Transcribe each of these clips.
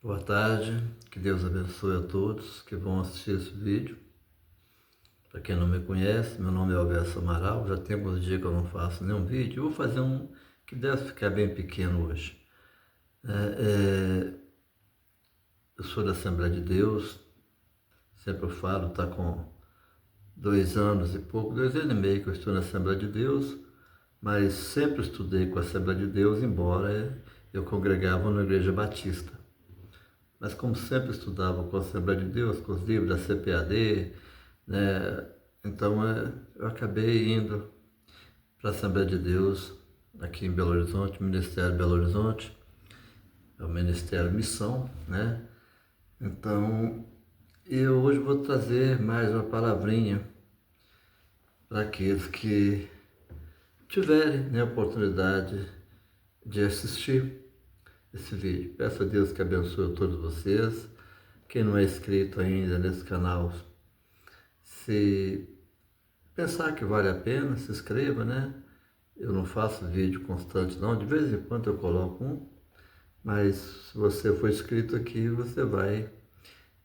Boa tarde, que Deus abençoe a todos que vão assistir esse vídeo. Para quem não me conhece, meu nome é Alberto Amaral, já tem alguns dias que eu não faço nenhum vídeo. Eu vou fazer um que deve ficar bem pequeno hoje. Eu sou da Assembleia de Deus, sempre eu falo, está com 2 anos e pouco, 2 anos e meio que eu estou na Assembleia de Deus, mas sempre estudei com a Assembleia de Deus, embora eu congregava na Igreja Batista. Mas como sempre estudava com a Assembleia de Deus, com os livros da CPAD, né? Então eu acabei indo para a Assembleia de Deus aqui em Belo Horizonte, Ministério Belo Horizonte, é o Ministério Missão, né? Então eu hoje vou trazer mais uma palavrinha para aqueles que tiverem, né, a oportunidade de assistir esse vídeo. Peço a Deus que abençoe todos vocês. Quem não é inscrito ainda nesse canal, se pensar que vale a pena, se inscreva, né? Eu não faço vídeo constante não, de vez em quando eu coloco um, mas se você for inscrito aqui, você vai,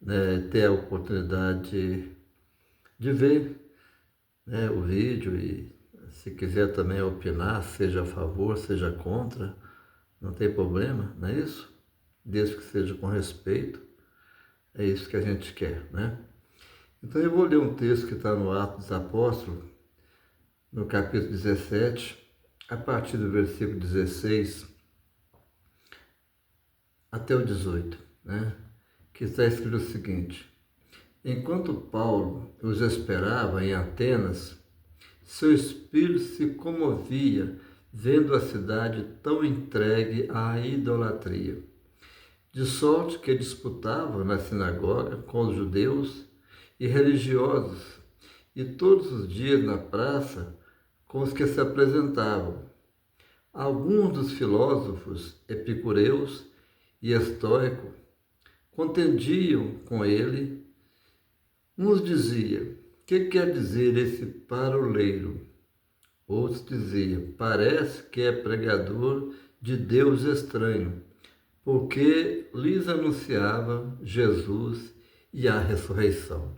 né, ter a oportunidade de ver, né, o vídeo e se quiser também opinar, seja a favor, seja contra, não tem problema, não é isso? Desde que seja com respeito, é isso que a gente quer, né? Então eu vou ler um texto que está no Atos dos Apóstolos, no capítulo 17, a partir do versículo 16 até o 18, né? Que está escrito o seguinte: enquanto Paulo os esperava em Atenas, seu espírito se comovia vendo a cidade tão entregue à idolatria, de sorte que disputava na sinagoga com os judeus e religiosos, e todos os dias na praça com os que se apresentavam. Alguns dos filósofos epicureus e estoicos contendiam com ele. Uns diziam: que quer dizer esse paroleiro? Outros diziam: parece que é pregador de Deus estranho, porque lhes anunciava Jesus e a ressurreição.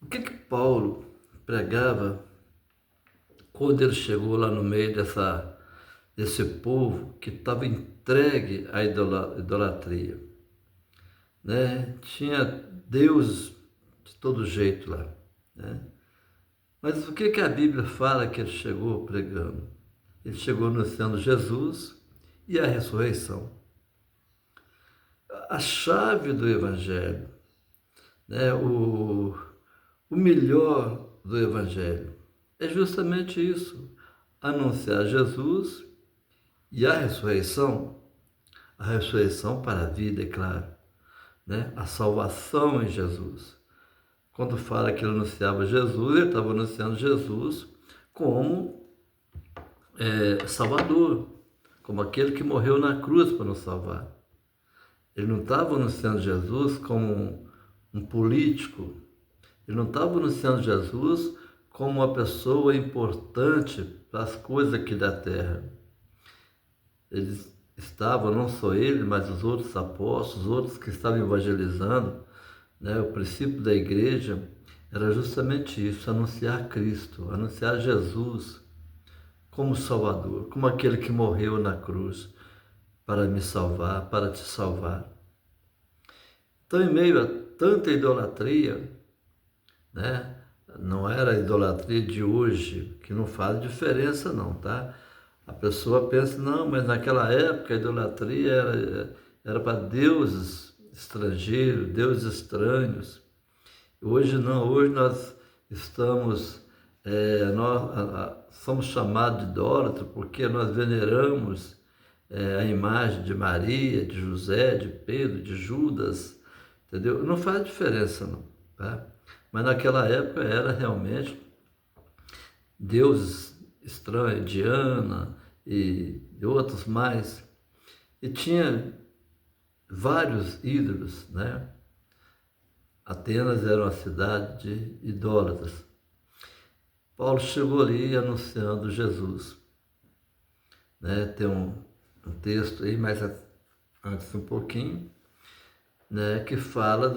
O que Paulo pregava quando ele chegou lá no meio desse povo que estava entregue à idolatria, né? Tinha Deus de todo jeito lá, né? Mas o que a Bíblia fala que ele chegou pregando? Ele chegou anunciando Jesus e a ressurreição. A chave do Evangelho, né? O melhor do Evangelho é justamente isso: anunciar Jesus e a ressurreição para a vida, é claro, né? A salvação em Jesus. Quando fala que ele anunciava Jesus, ele estava anunciando Jesus como Salvador, como aquele que morreu na cruz para nos salvar. Ele não estava anunciando Jesus como um político, ele não estava anunciando Jesus como uma pessoa importante para as coisas aqui da terra. Eles estavam, não só ele, mas os outros apóstolos, os outros que estavam evangelizando, né? O princípio da igreja era justamente isso: anunciar Cristo, anunciar Jesus como Salvador, como aquele que morreu na cruz para me salvar, para te salvar. Então, em meio a tanta idolatria, né? Não era a idolatria de hoje, que não faz diferença não, tá? A pessoa pensa: não, mas naquela época a idolatria era para deuses estrangeiros, deuses estranhos. Hoje não, hoje nós estamos, somos chamados de idólatras porque nós veneramos a imagem de Maria, de José, de Pedro, de Judas, entendeu? Não faz diferença não, tá? Mas naquela época era realmente deuses estranhos, Diana e outros mais. E tinha vários ídolos, né? Atenas era uma cidade de idólatras. Paulo chegou ali anunciando Jesus, né? Tem um texto aí, mas antes um pouquinho, né, que fala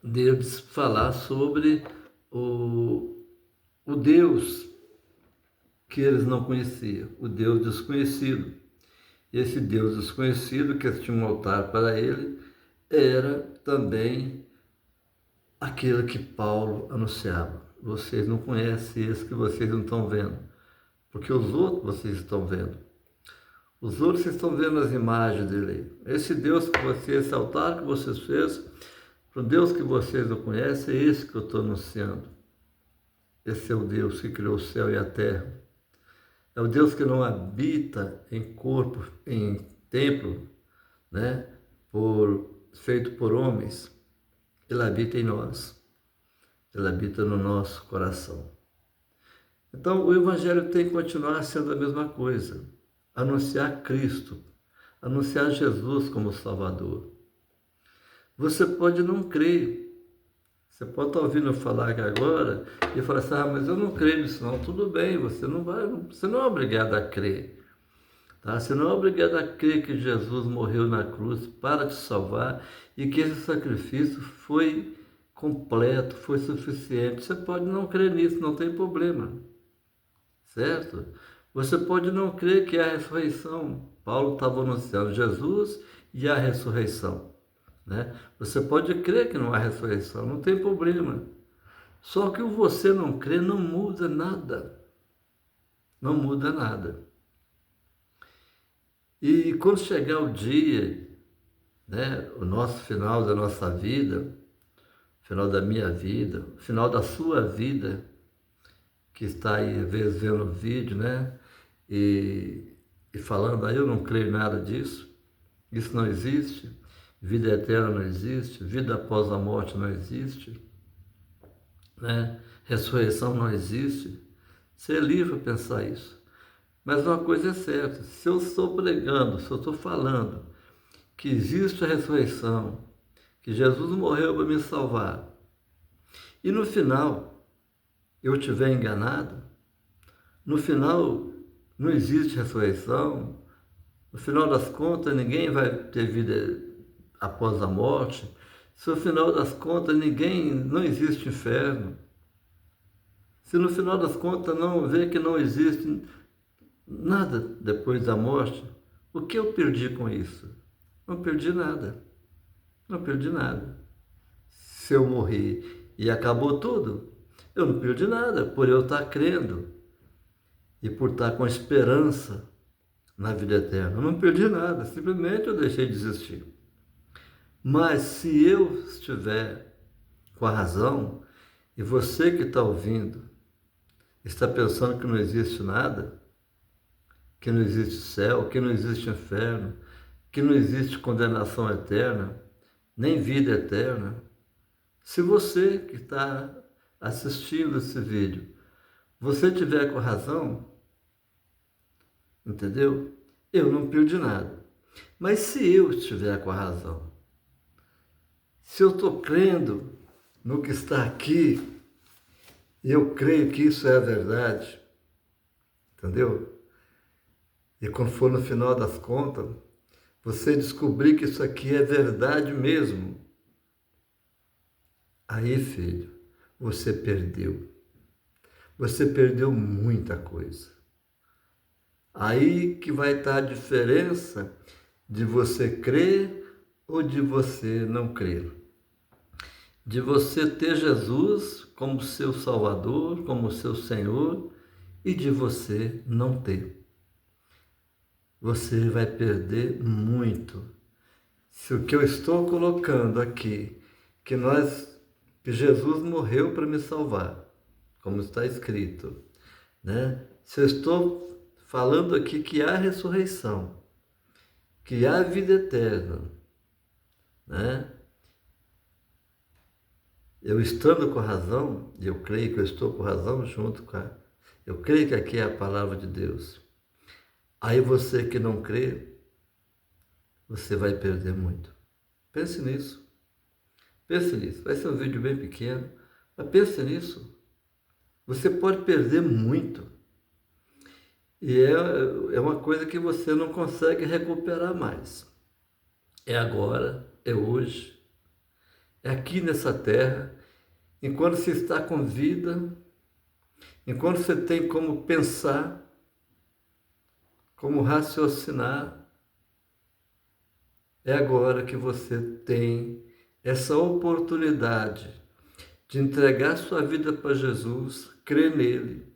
deles falar sobre o Deus que eles não conheciam, o Deus desconhecido. E esse Deus desconhecido, que eles tinham um altar para ele, era também aquele que Paulo anunciava. Vocês não conhecem esse que vocês não estão vendo, porque os outros vocês estão vendo. Os outros vocês estão vendo as imagens dele. Esse Deus que vocês, esse altar que vocês fez, para o Deus que vocês não conhecem, é esse que eu estou anunciando. Esse é o Deus que criou o céu e a terra. É o Deus que não habita em corpo, em templo, né? Feito por homens. Ele habita em nós. Ele habita no nosso coração. Então, o Evangelho tem que continuar sendo a mesma coisa. Anunciar Cristo. Anunciar Jesus como Salvador. Você pode não crer. Você pode estar ouvindo eu falar aqui agora e falar assim, mas eu não creio nisso não. Tudo bem, você não é obrigado a crer. Tá? Você não é obrigado a crer que Jesus morreu na cruz para te salvar e que esse sacrifício foi completo, foi suficiente. Você pode não crer nisso, não tem problema. Certo? Você pode não crer que é a ressurreição. Paulo estava anunciando Jesus e a ressurreição. Né? Você pode crer que não há ressurreição, não tem problema. Só que o você não crer não muda nada. Não muda nada. E quando chegar o dia, né, o nosso final da nossa vida, final da minha vida, final da sua vida, que está aí às vezes vendo o vídeo, né, e falando, aí eu não creio em nada disso, isso não existe, vida eterna não existe, vida após a morte não existe, né, ressurreição não existe. Você é livre para pensar isso. Mas uma coisa é certa, se eu estou pregando, se eu estou falando que existe a ressurreição, que Jesus morreu para me salvar, e no final eu estiver enganado, no final não existe ressurreição, no final das contas ninguém vai ter vida após a morte, se no final das contas não existe inferno, se no final das contas não vê que não existe nada depois da morte, o que eu perdi com isso? Não perdi nada. Não perdi nada. Se eu morrer e acabou tudo, eu não perdi nada por eu estar crendo e por estar com esperança na vida eterna. Eu não perdi nada, simplesmente eu deixei de existir. Mas se eu estiver com a razão e você que está ouvindo está pensando que não existe nada, que não existe céu, que não existe inferno, que não existe condenação eterna, nem vida eterna. Se você que está assistindo esse vídeo, você tiver com razão, entendeu? Eu não perdi nada. Mas se eu estiver com a razão, se eu estou crendo no que está aqui, eu creio que isso é a verdade, entendeu? E quando for no final das contas, você descobrir que isso aqui é verdade mesmo, aí, filho, você perdeu. Você perdeu muita coisa. Aí que vai estar a diferença de você crer ou de você não crer. De você ter Jesus como seu Salvador, como seu Senhor, e de você não ter. Você vai perder muito. Se o que eu estou colocando aqui, que Jesus morreu para me salvar, como está escrito, né? Se eu estou falando aqui que há ressurreição, que há vida eterna, né? Eu estando com razão, e eu creio que eu estou com razão eu creio que aqui é a palavra de Deus. Aí você que não crê, você vai perder muito. Pense nisso. Pense nisso. Vai ser um vídeo bem pequeno, mas pense nisso. Você pode perder muito. E é uma coisa que você não consegue recuperar mais. É agora, é hoje, é aqui nessa terra, enquanto você está com vida, enquanto você tem como pensar, como raciocinar, é agora que você tem essa oportunidade de entregar sua vida para Jesus, crer nele,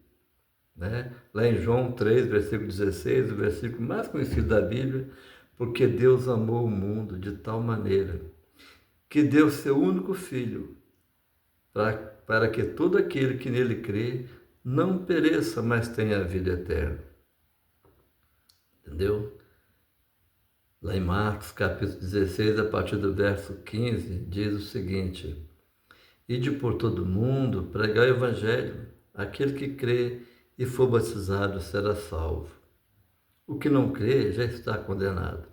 né? Lá em João 3, versículo 16, o versículo mais conhecido da Bíblia, porque Deus amou o mundo de tal maneira que deu seu único Filho, para que todo aquele que nele crê não pereça, mas tenha a vida eterna. Entendeu? Lá em Marcos, capítulo 16, a partir do verso 15, diz o seguinte: Ide por todo mundo, pregai o evangelho. Aquele que crê e for batizado será salvo. O que não crê já está condenado.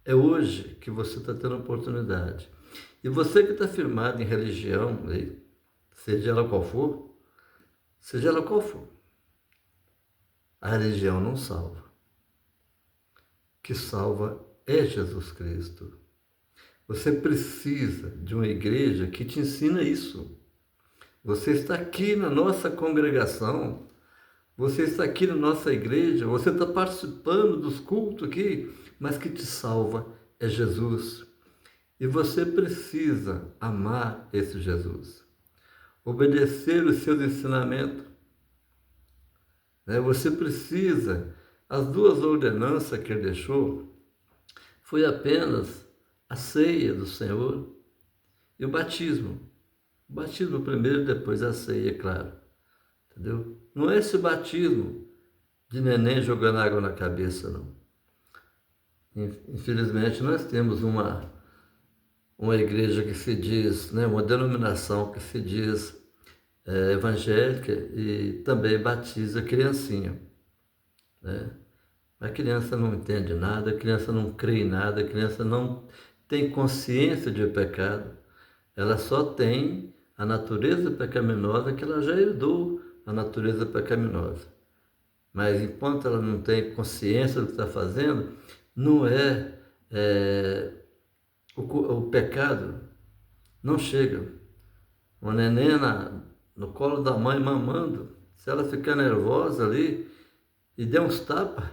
É hoje que você está tendo oportunidade. E você que está firmado em religião, seja ela qual for, seja ela qual for, a religião não salva. O que salva é Jesus Cristo. Você precisa de uma igreja que te ensina isso. Você está aqui na nossa congregação, você está aqui na nossa igreja, você está participando dos cultos aqui, mas que te salva é Jesus. E você precisa amar esse Jesus, obedecer os seus ensinamentos. Você precisa, as duas ordenanças que ele deixou, foi apenas a ceia do Senhor e o batismo. O batismo primeiro, depois a ceia, claro. Entendeu? Não é esse batismo de neném jogando água na cabeça, não. Infelizmente, nós temos uma igreja que se diz, uma denominação que se diz evangélica e também batiza criancinha, né? A criança não entende nada, a criança não crê em nada, a criança não tem consciência de pecado, ela só tem a natureza pecaminosa que ela já herdou, a natureza pecaminosa. Mas enquanto ela não tem consciência do que está fazendo, não o pecado não chega. Uma neném no colo da mãe mamando, se ela ficar nervosa ali e der uns tapas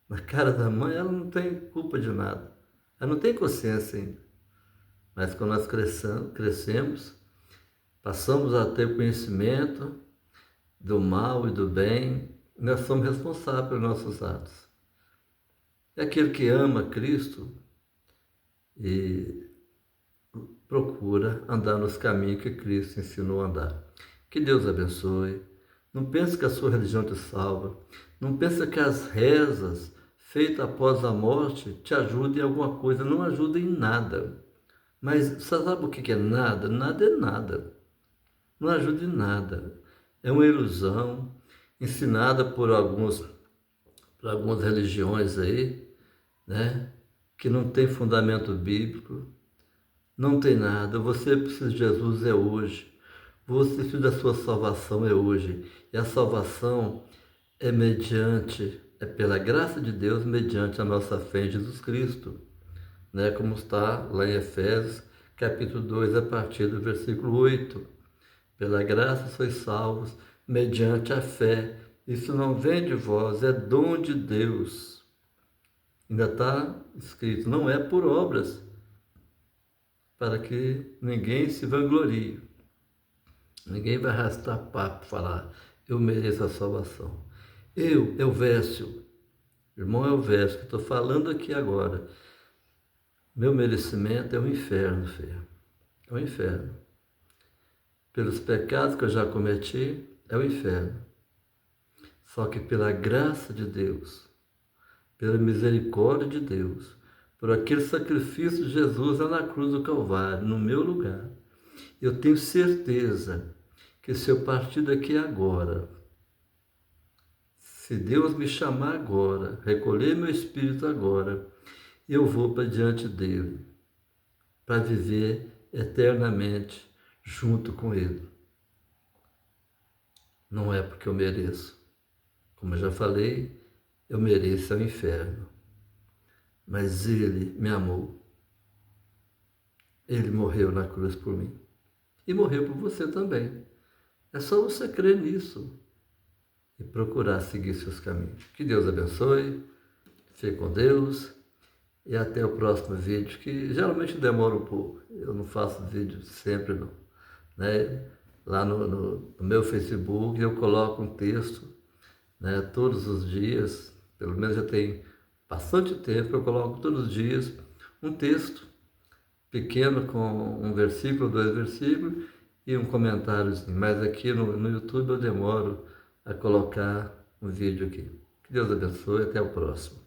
na cara da mãe, ela não tem culpa de nada. Ela não tem consciência ainda. Mas quando nós crescemos, passamos a ter conhecimento do mal e do bem, nós somos responsáveis pelos nossos atos. É aquele que ama Cristo e procura andar nos caminhos que Cristo ensinou a andar. Que Deus abençoe. Não pense que a sua religião te salva. Não pense que as rezas feitas após a morte te ajudem em alguma coisa. Não ajudem em nada. Mas você sabe o que é nada? Nada é nada. Não ajuda em nada. É uma ilusão ensinada por algumas religiões aí, né? Que não tem fundamento bíblico. Não tem nada, você precisa de Jesus é hoje. Você precisa da sua salvação é hoje. E a salvação é pela graça de Deus, mediante a nossa fé em Jesus Cristo. Né? Como está lá em Efésios, capítulo 2, a partir do versículo 8. Pela graça sois salvos, mediante a fé. Isso não vem de vós, é dom de Deus. Ainda está escrito, não é por obras, para que ninguém se vanglorie. Ninguém vai arrastar papo e falar, eu mereço a salvação. Elvésio, irmão Elvésio, que estou falando aqui agora, meu merecimento é o inferno, filho. É o inferno. Pelos pecados que eu já cometi, é o inferno. Só que pela graça de Deus, pela misericórdia de Deus, por aquele sacrifício de Jesus lá na cruz do Calvário, no meu lugar, eu tenho certeza que se eu partir daqui agora, se Deus me chamar agora, recolher meu espírito agora, eu vou para diante dele, para viver eternamente junto com ele. Não é porque eu mereço, Como eu já falei, eu mereço o inferno. Mas Ele me amou. Ele morreu na cruz por mim. E morreu por você também. É só você crer nisso e procurar seguir seus caminhos. Que Deus abençoe, fique com Deus e até o próximo vídeo, que geralmente demora um pouco. Eu não faço vídeo sempre não, né? Lá no meu Facebook eu coloco um texto, né, todos os dias, pelo menos já tem bastante tempo, eu coloco todos os dias um texto pequeno com um versículo, 2 versículos e um comentário, mas aqui no YouTube eu demoro a colocar um vídeo aqui. Que Deus abençoe, até o próximo.